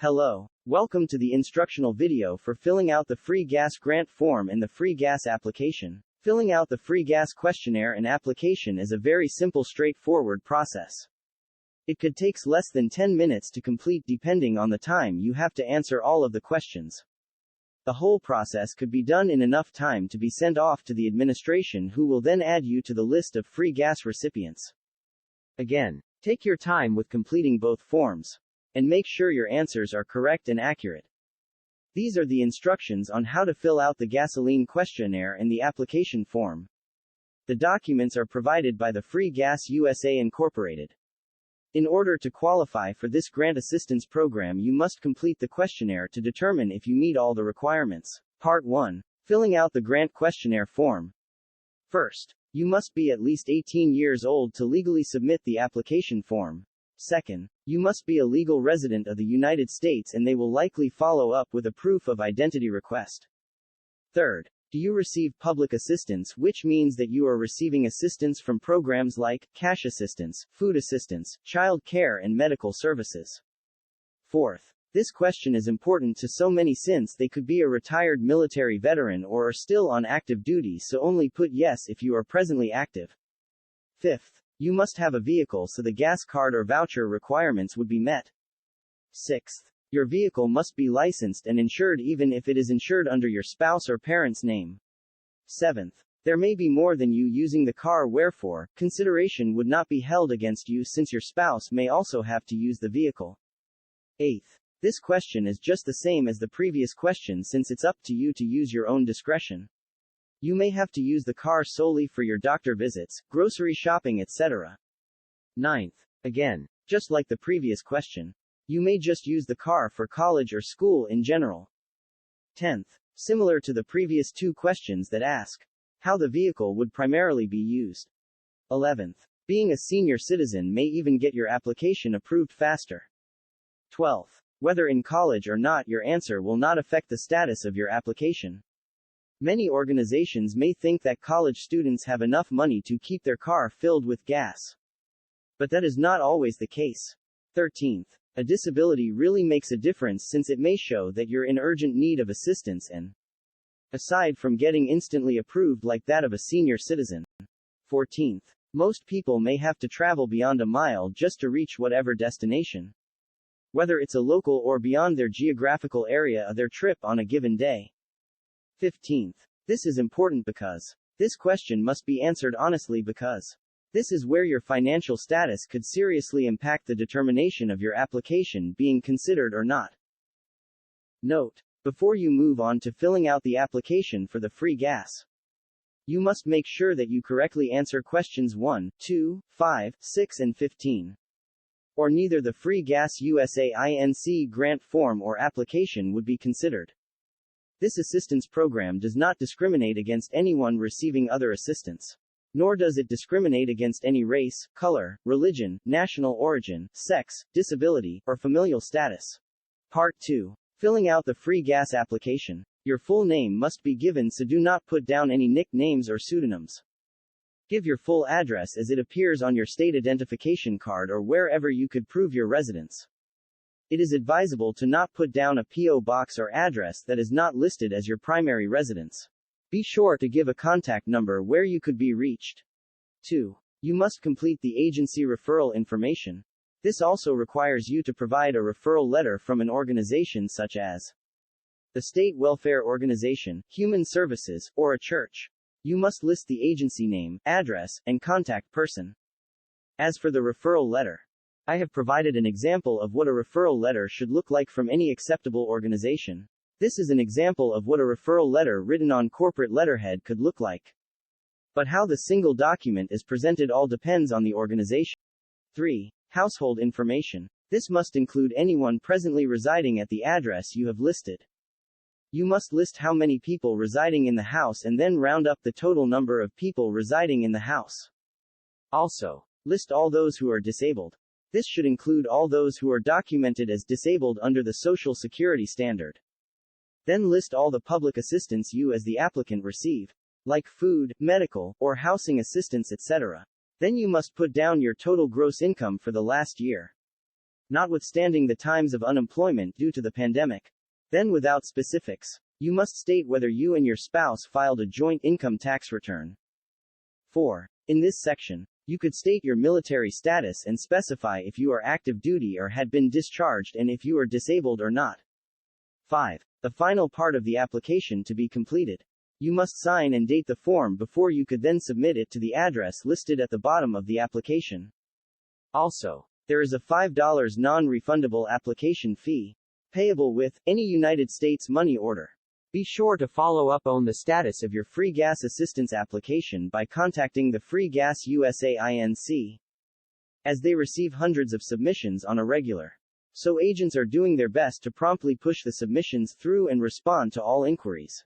Hello. Welcome to the instructional video for filling out the free gas grant form and the free gas application. Filling out the free gas questionnaire and application is a very simple, straightforward process. It could take less than 10 minutes to complete depending on the time you have to answer all of the questions. The whole process could be done in enough time to be sent off to the administration, who will then add you to the list of free gas recipients. Again, take your time with completing both forms, and make sure your answers are correct and accurate. These are the instructions on how to fill out the gasoline questionnaire and the application form. The documents are provided by the Free Gas USA Incorporated. In order to qualify for this grant assistance program, you must complete the questionnaire to determine if you meet all the requirements. Part 1. Filling out the grant questionnaire form. First, you must be at least 18 years old to legally submit the application form. Second, you must be a legal resident of the United States, and they will likely follow up with a proof of identity request. Third, do you receive public assistance, which means that you are receiving assistance from programs like cash assistance, food assistance, child care, and medical services. Fourth, this question is important to so many since they could be a retired military veteran or are still on active duty, so only put yes if you are presently active. Fifth, you must have a vehicle, so the gas card or voucher requirements would be met. Sixth, your vehicle must be licensed and insured, even if it is insured under your spouse or parent's name. Seventh, there may be more than you using the car, wherefore, consideration would not be held against you since your spouse may also have to use the vehicle. Eighth, this question is just the same as the previous question, since it's up to you to use your own discretion. You may have to use the car solely for your doctor visits, grocery shopping, etc. Ninth, again, just like the previous question, you may just use the car for college or school in general. 10th, similar to the previous two questions that ask how the vehicle would primarily be used. 11th, being a senior citizen may even get your application approved faster. 12th, whether in college or not, your answer will not affect the status of your application. Many organizations may think that college students have enough money to keep their car filled with gas. But that is not always the case. 13th, a disability really makes a difference, since it may show that you're in urgent need of assistance, and aside from getting instantly approved like that of a senior citizen. 14th, most people may have to travel beyond a mile just to reach whatever destination, whether it's a local or beyond their geographical area of their trip on a given day. 15th, this is important because this question must be answered honestly, because this is where your financial status could seriously impact the determination of your application being considered or not. Note: before you move on to filling out the application for the free gas, you must make sure that you correctly answer questions 1, 2, 5, 6, and 15. Or neither the Free Gas USA Inc. grant form or application would be considered. This assistance program does not discriminate against anyone receiving other assistance. Nor does it discriminate against any race, color, religion, national origin, sex, disability, or familial status. Part 2. Filling out the free gas application. Your full name must be given, so do not put down any nicknames or pseudonyms. Give your full address as it appears on your state identification card or wherever you could prove your residence. It is advisable to not put down a P.O. box or address that is not listed as your primary residence. Be sure to give a contact number where you could be reached. 2. You must complete the agency referral information. This also requires you to provide a referral letter from an organization such as the State Welfare Organization, Human Services, or a church. You must list the agency name, address, and contact person. As for the referral letter, I have provided an example of what a referral letter should look like from any acceptable organization. This is an example of what a referral letter written on corporate letterhead could look like. But how the single document is presented all depends on the organization. 3. Household information. This must include anyone presently residing at the address you have listed. You must list how many people residing in the house and then round up the total number of people residing in the house. Also, list all those who are disabled. This should include all those who are documented as disabled under the Social Security standard. Then list all the public assistance you as the applicant receive, like food, medical, or housing assistance, etc. Then you must put down your total gross income for the last year. notwithstanding the times of unemployment due to the pandemic. Then, without specifics, you must state whether you and your spouse filed a joint income tax return. 4. In this section, you could state your military status and specify if you are active duty or had been discharged and if you are disabled or not. 5. The final part of the application to be completed. You must sign and date the form before you could then submit it to the address listed at the bottom of the application. Also, there is a $5 non-refundable application fee, payable with any United States money order. Be sure to follow up on the status of your free gas assistance application by contacting the Free Gas USA Inc., as they receive hundreds of submissions on a regular. So agents are doing their best to promptly push the submissions through and respond to all inquiries.